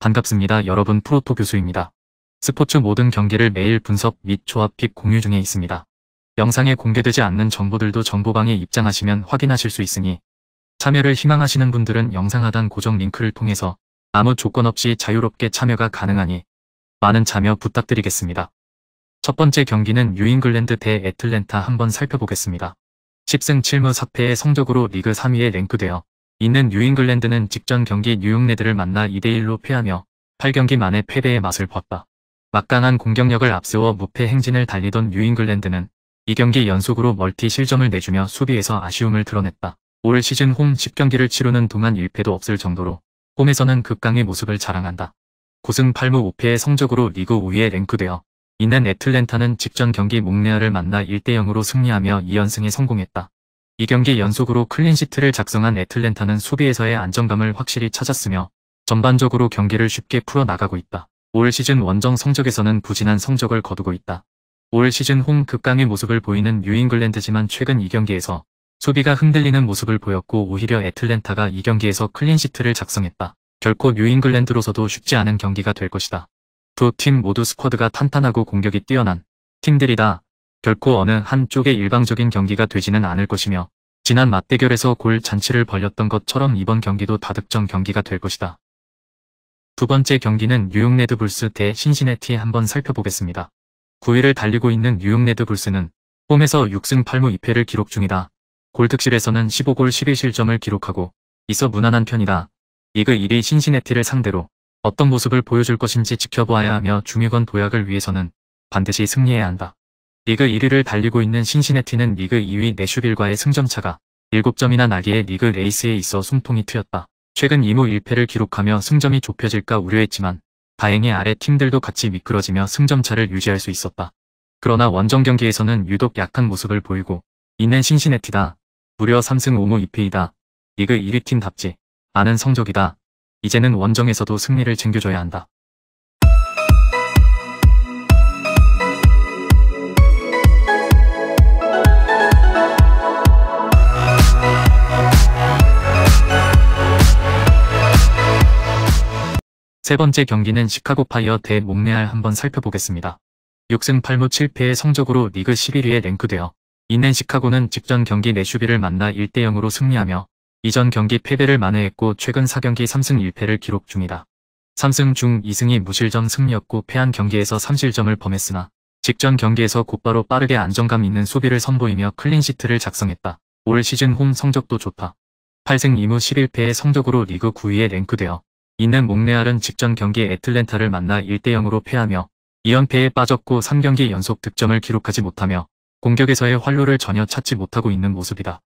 반갑습니다. 여러분, 프로토 교수입니다. 스포츠 모든 경기를 매일 분석 및 조합 픽 공유 중에 있습니다. 영상에 공개되지 않는 정보들도 정보방에 입장하시면 확인하실 수 있으니 참여를 희망하시는 분들은 영상 하단 고정 링크를 통해서 아무 조건 없이 자유롭게 참여가 가능하니 많은 참여 부탁드리겠습니다. 첫 번째 경기는 뉴잉글랜드 대 애틀랜타 한번 살펴보겠습니다. 10승 7무 4패의 성적으로 리그 3위에 랭크되어 있는 뉴잉글랜드는 직전 경기 뉴욕 레드를 만나 2대1로 패하며 8경기 만에 패배의 맛을 봤다. 막강한 공격력을 앞세워 무패 행진을 달리던 뉴잉글랜드는 2경기 연속으로 멀티 실점을 내주며 수비에서 아쉬움을 드러냈다. 올 시즌 홈 10경기를 치르는 동안 1패도 없을 정도로 홈에서는 극강의 모습을 자랑한다. 9승 8무 5패의 성적으로 리그 5위에 랭크되어 있는 애틀랜타는 직전 경기 몽레알을 만나 1대0으로 승리하며 2연승에 성공했다. 2경기 연속으로 클린시트를 작성한 애틀랜타는 수비에서의 안정감을 확실히 찾았으며 전반적으로 경기를 쉽게 풀어나가고 있다. 올 시즌 원정 성적에서는 부진한 성적을 거두고 있다. 올 시즌 홈 극강의 모습을 보이는 뉴잉글랜드지만 최근 2경기에서 수비가 흔들리는 모습을 보였고 오히려 애틀랜타가 2경기에서 클린시트를 작성했다. 결코 뉴잉글랜드로서도 쉽지 않은 경기가 될 것이다. 두 팀 모두 스쿼드가 탄탄하고 공격이 뛰어난 팀들이다. 결코 어느 한쪽의 일방적인 경기가 되지는 않을 것이며 지난 맞대결에서 골 잔치를 벌였던 것처럼 이번 경기도 다득점 경기가 될 것이다. 두 번째 경기는 뉴욕 레드불스 대 신시내티 한번 살펴보겠습니다. 9위를 달리고 있는 뉴욕 레드불스는 홈에서 6승 8무 2패를 기록 중이다. 골득실에서는 15골 11실점을 기록하고 있어 무난한 편이다. 리그 1위 신시내티를 상대로 어떤 모습을 보여줄 것인지 지켜보아야 하며 중위권 도약을 위해서는 반드시 승리해야 한다. 리그 1위를 달리고 있는 신시내티는 리그 2위 내슈빌과의 승점차가 7점이나 나기에 리그 레이스에 있어 숨통이 트였다. 최근 2무 1패를 기록하며 승점이 좁혀질까 우려했지만 다행히 아래 팀들도 같이 미끄러지며 승점차를 유지할 수 있었다. 그러나 원정 경기에서는 유독 약한 모습을 보이고 있는 신시내티다. 무려 3승 5무 2패이다. 리그 1위 팀답지 않은 성적이다. 이제는 원정에서도 승리를 챙겨줘야 한다. 세 번째 경기는 시카고 파이어 대 몽레알 한번 살펴보겠습니다. 6승 8무 7패의 성적으로 리그 11위에 랭크되어 있는 시카고는 직전 경기 내슈빌을 만나 1대0으로 승리하며 이전 경기 패배를 만회했고 최근 4경기 3승 1패를 기록 중이다. 3승 중 2승이 무실점 승리였고 패한 경기에서 3실점을 범했으나 직전 경기에서 곧바로 빠르게 안정감 있는 수비를 선보이며 클린시트를 작성했다. 올 시즌 홈 성적도 좋다. 8승 2무 11패의 성적으로 리그 9위에 랭크되어 있는 몽레알은 직전 경기 애틀랜타를 만나 1대0으로 패하며 2연패에 빠졌고 3경기 연속 득점을 기록하지 못하며 공격에서의 활로를 전혀 찾지 못하고 있는 모습이다.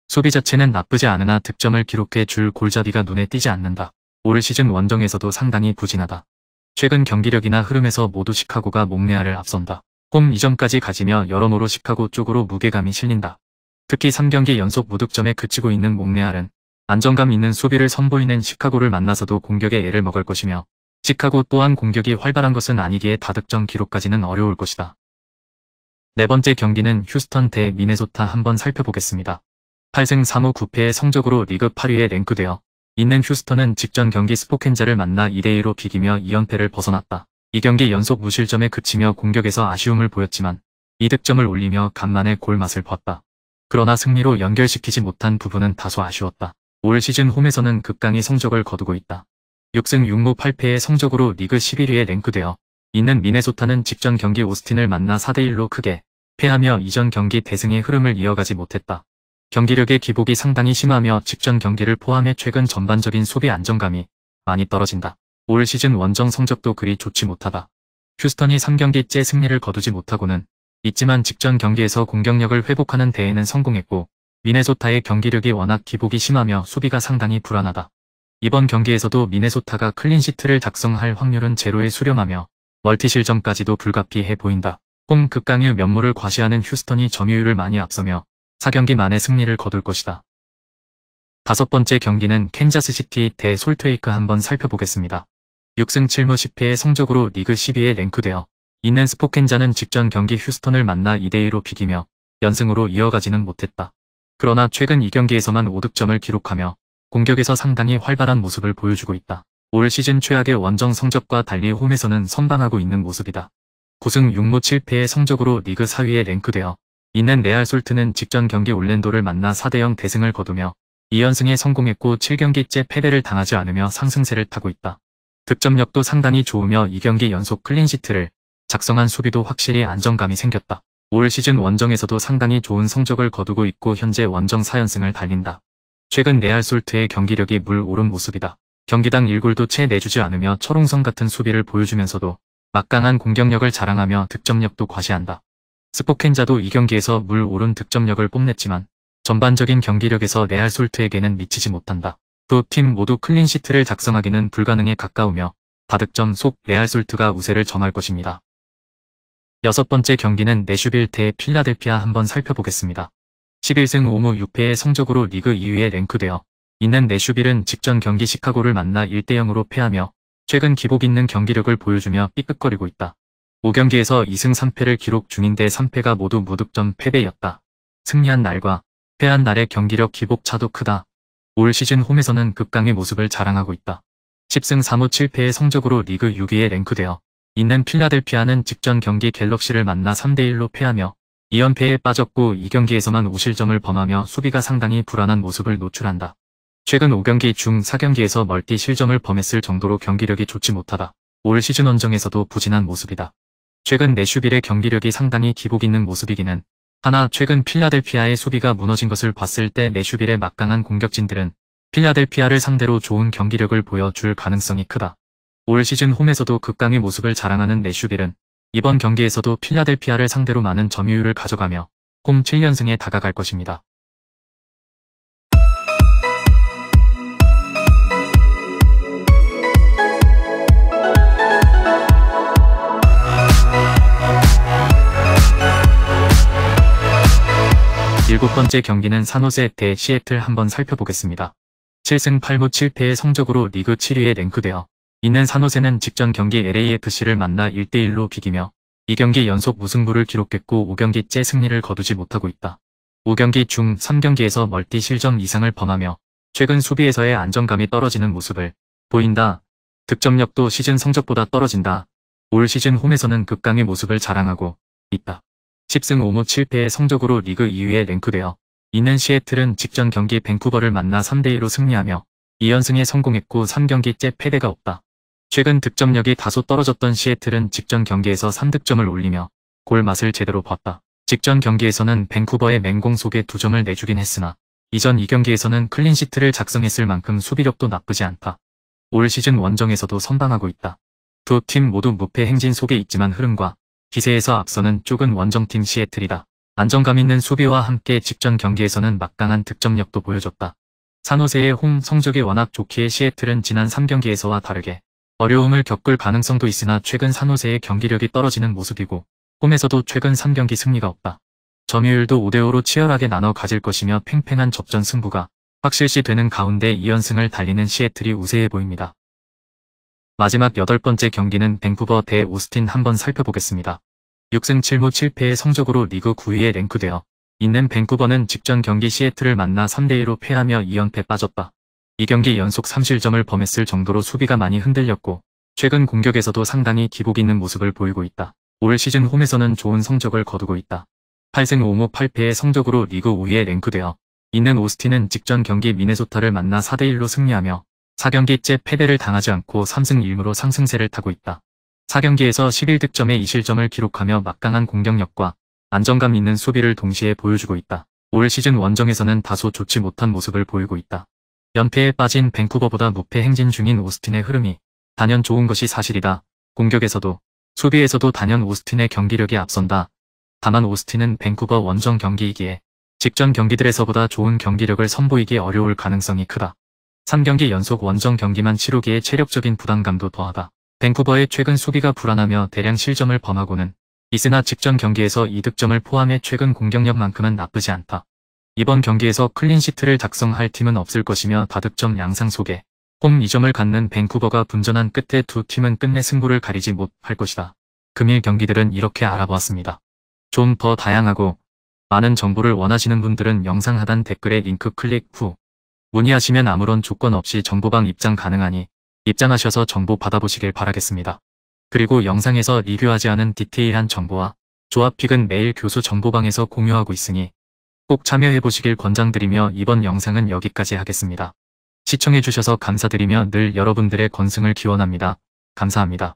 수비 자체는 나쁘지 않으나 득점을 기록해 줄 골잡이가 눈에 띄지 않는다. 올 시즌 원정에서도 상당히 부진하다. 최근 경기력이나 흐름에서 모두 시카고가 몽레알을 앞선다. 홈 이점까지 가지며 여러모로 시카고 쪽으로 무게감이 실린다. 특히 3경기 연속 무득점에 그치고 있는 몽레알은 안정감 있는 수비를 선보이는 시카고를 만나서도 공격에 애를 먹을 것이며 시카고 또한 공격이 활발한 것은 아니기에 다득점 기록까지는 어려울 것이다. 네 번째 경기는 휴스턴 대 미네소타 한번 살펴보겠습니다. 8승 3무 9패의 성적으로 리그 8위에 랭크되어 있는 휴스턴은 직전 경기 스포켄자를 만나 2대2로 비기며 2연패를 벗어났다. 2경기 연속 무실점에 그치며 공격에서 아쉬움을 보였지만 2득점을 올리며 간만에 골맛을 봤다. 그러나 승리로 연결시키지 못한 부분은 다소 아쉬웠다. 올 시즌 홈에서는 극강의 성적을 거두고 있다. 6승 6무 8패의 성적으로 리그 11위에 랭크되어 있는 미네소타는 직전 경기 오스틴을 만나 4대1로 크게 패하며 이전 경기 대승의 흐름을 이어가지 못했다. 경기력의 기복이 상당히 심하며 직전 경기를 포함해 최근 전반적인 수비 안정감이 많이 떨어진다. 올 시즌 원정 성적도 그리 좋지 못하다. 휴스턴이 3경기째 승리를 거두지 못하고는 있지만 직전 경기에서 공격력을 회복하는 데에는 성공했고 미네소타의 경기력이 워낙 기복이 심하며 수비가 상당히 불안하다. 이번 경기에서도 미네소타가 클린시트를 작성할 확률은 제로에 수렴하며 멀티실점까지도 불가피해 보인다. 홈 극강의 면모를 과시하는 휴스턴이 점유율을 많이 앞서며 4경기 만에 승리를 거둘 것이다. 다섯 번째 경기는 캔자스시티 대 솔트레이크 한번 살펴보겠습니다. 6승 7무 10패의 성적으로 리그 12위에 랭크되어 있는 스포켄자는 직전 경기 휴스턴을 만나 2대2로 비기며 연승으로 이어가지는 못했다. 그러나 최근 2경기에서만 5득점을 기록하며 공격에서 상당히 활발한 모습을 보여주고 있다. 올 시즌 최악의 원정 성적과 달리 홈에서는 선방하고 있는 모습이다. 9승 6무 7패의 성적으로 리그 4위에 랭크되어 있는 레알 솔트는 직전 경기 올랜도를 만나 4대0 대승을 거두며 2연승에 성공했고 7경기째 패배를 당하지 않으며 상승세를 타고 있다. 득점력도 상당히 좋으며 2경기 연속 클린시트를 작성한 수비도 확실히 안정감이 생겼다. 올 시즌 원정에서도 상당히 좋은 성적을 거두고 있고 현재 원정 4연승을 달린다. 최근 레알 솔트의 경기력이 물 오른 모습이다. 경기당 1골도 채 내주지 않으며 철옹성 같은 수비를 보여주면서도 막강한 공격력을 자랑하며 득점력도 과시한다. 스포켄자도 이 경기에서 물 오른 득점력을 뽐냈지만 전반적인 경기력에서 레알 솔트에게는 미치지 못한다. 두 팀 모두 클린시트를 작성하기는 불가능에 가까우며 다득점 속 레알 솔트가 우세를 점할 것입니다. 여섯 번째 경기는 내슈빌 대 필라델피아 한번 살펴보겠습니다. 11승 5무 6패의 성적으로 리그 2위에 랭크되어 있는 내슈빌은 직전 경기 시카고를 만나 1대0으로 패하며 최근 기복 있는 경기력을 보여주며 삐끗거리고 있다. 5경기에서 2승 3패를 기록 중인데 3패가 모두 무득점 패배였다. 승리한 날과 패한 날의 경기력 기복 차도 크다. 올 시즌 홈에서는 극강의 모습을 자랑하고 있다. 10승 4무 7패의 성적으로 리그 6위에 랭크되어 있는 필라델피아는 직전 경기 갤럭시를 만나 3대1로 패하며 2연패에 빠졌고 2경기에서만 5실점을 범하며 수비가 상당히 불안한 모습을 노출한다. 최근 5경기 중 4경기에서 멀티 실점을 범했을 정도로 경기력이 좋지 못하다. 올 시즌 원정에서도 부진한 모습이다. 최근 내슈빌의 경기력이 상당히 기복 있는 모습이기는 하나 최근 필라델피아의 수비가 무너진 것을 봤을 때 내슈빌의 막강한 공격진들은 필라델피아를 상대로 좋은 경기력을 보여줄 가능성이 크다. 올 시즌 홈에서도 극강의 모습을 자랑하는 내슈빌은 이번 경기에서도 필라델피아를 상대로 많은 점유율을 가져가며 홈 7연승에 다가갈 것입니다. 일곱 번째 경기는 산호세 대 시애틀 한번 살펴보겠습니다. 7승 8무 7패의 성적으로 리그 7위에 랭크되어 있는 산호세는 직전 경기 LAFC를 만나 1대1로 비기며 2경기 연속 무승부를 기록했고 5경기째 승리를 거두지 못하고 있다. 5경기 중 3경기에서 멀티 실점 이상을 범하며 최근 수비에서의 안정감이 떨어지는 모습을 보인다. 득점력도 시즌 성적보다 떨어진다. 올 시즌 홈에서는 극강의 모습을 자랑하고 있다. 10승 5무 7패의 성적으로 리그 2위에 랭크되어 있는 시애틀은 직전 경기 밴쿠버를 만나 3대2로 승리하며 2연승에 성공했고 3경기째 패배가 없다. 최근 득점력이 다소 떨어졌던 시애틀은 직전 경기에서 3득점을 올리며 골 맛을 제대로 봤다. 직전 경기에서는 밴쿠버의 맹공 속에 2점을 내주긴 했으나 이전 2경기에서는 클린시트를 작성했을 만큼 수비력도 나쁘지 않다. 올 시즌 원정에서도 선방하고 있다. 두 팀 모두 무패 행진 속에 있지만 흐름과 기세에서 앞서는 쪽은 원정팀 시애틀이다. 안정감 있는 수비와 함께 직전 경기에서는 막강한 득점력도 보여줬다. 산호세의 홈 성적이 워낙 좋기에 시애틀은 지난 3경기에서와 다르게 어려움을 겪을 가능성도 있으나 최근 산호세의 경기력이 떨어지는 모습이고 홈에서도 최근 3경기 승리가 없다. 점유율도 5대5로 치열하게 나눠 가질 것이며 팽팽한 접전 승부가 확실시 되는 가운데 2연승을 달리는 시애틀이 우세해 보입니다. 마지막 8번째 경기는 밴쿠버 대 오스틴 한번 살펴보겠습니다. 6승 7무 7패의 성적으로 리그 9위에 랭크되어 있는 밴쿠버는 직전 경기 시애틀을 만나 3대2로 패하며 2연패 빠졌다. 2경기 연속 3실점을 범했을 정도로 수비가 많이 흔들렸고 최근 공격에서도 상당히 기복 있는 모습을 보이고 있다. 올 시즌 홈에서는 좋은 성적을 거두고 있다. 8승 5무 8패의 성적으로 리그 5위에 랭크되어 있는 오스틴은 직전 경기 미네소타를 만나 4대1로 승리하며 4경기째 패배를 당하지 않고 3승 1무로 상승세를 타고 있다. 4경기에서 11득점에 2실점을 기록하며 막강한 공격력과 안정감 있는 수비를 동시에 보여주고 있다. 올 시즌 원정에서는 다소 좋지 못한 모습을 보이고 있다. 연패에 빠진 밴쿠버보다 무패 행진 중인 오스틴의 흐름이 단연 좋은 것이 사실이다. 공격에서도 수비에서도 단연 오스틴의 경기력이 앞선다. 다만 오스틴은 밴쿠버 원정 경기이기에 직전 경기들에서보다 좋은 경기력을 선보이기 어려울 가능성이 크다. 3경기 연속 원정 경기만 치르기에 체력적인 부담감도 더하다. 밴쿠버의 최근 수비가 불안하며 대량 실점을 범하고는 있으나 직전 경기에서 2득점을 포함해 최근 공격력만큼은 나쁘지 않다. 이번 경기에서 클린시트를 작성할 팀은 없을 것이며 다득점 양상 속에 홈 2점을 갖는 밴쿠버가 분전한 끝에 두 팀은 끝내 승부를 가리지 못할 것이다. 금일 경기들은 이렇게 알아보았습니다. 좀 더 다양하고 많은 정보를 원하시는 분들은 영상 하단 댓글에 링크 클릭 후 문의하시면 아무런 조건 없이 정보방 입장 가능하니 입장하셔서 정보 받아보시길 바라겠습니다. 그리고 영상에서 리뷰하지 않은 디테일한 정보와 조합픽은 매일 교수 정보방에서 공유하고 있으니 꼭 참여해보시길 권장드리며 이번 영상은 여기까지 하겠습니다. 시청해주셔서 감사드리며 늘 여러분들의 건승을 기원합니다. 감사합니다.